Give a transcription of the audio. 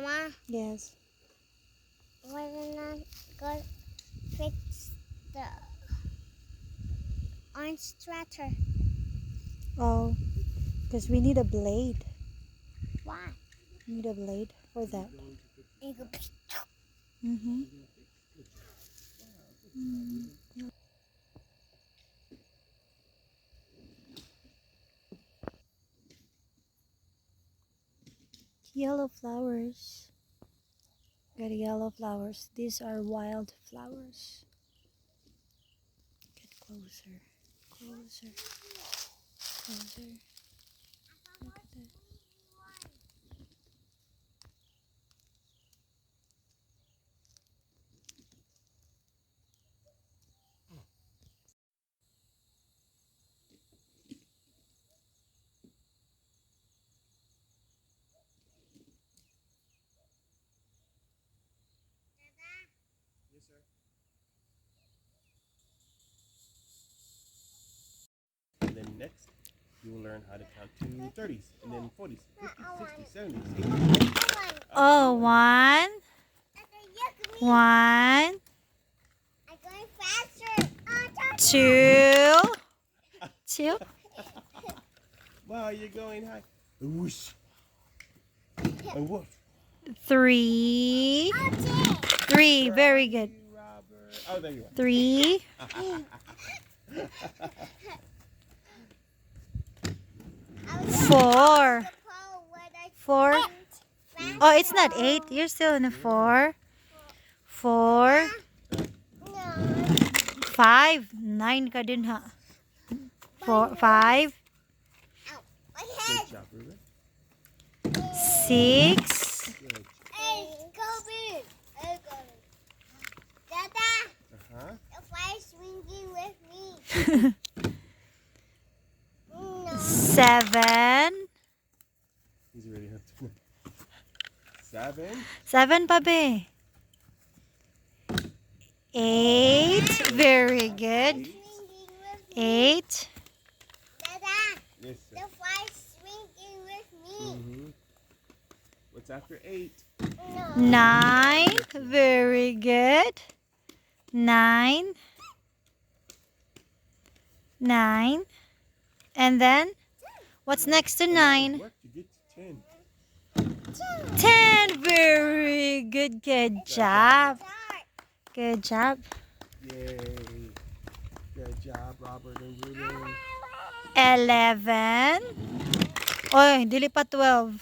Mama, Yes. why did I go fix the orange tractor? Oh, because we need a blade. Why? We need a blade for that. It go Mm-hmm. Yellow flowers. Got yellow flowers. These are wild flowers. Get closer. Closer. Closer. Look at that. Yes, sir. And then next, you will learn how to count to 30s, and then 40s, 50s, 60s, 70s, 80s. Oh, one. One. I'm going faster. Two. Two. Wow, you're going high. Whoosh. And whoosh. Three. Three. Very good. You, Robert. Oh, there you are. Three. Four. Four. Oh, it's not eight. You're still in a four. Four. Five. Nine ka din ha. Four. Five. Good job, Ruben. Six. Good job. Hey, Kobe. Hey, Kobe. Dada, Uh-huh. the fire's swinging with me. No. Seven. He's already up to 7. Seven pa be. Eight. Very good. Swinging with me. Eight. Dada, Yes, sir. the fire's swinging with me. Mm-hmm. What's after 8? No. Nine. Very good. Nine. Nine. And then, what's next to nine? Work to get to 10. 10. Very good. Good job. Good job. Yay. Good job, Robert and Ruben. 11. Oy, dili pa 12.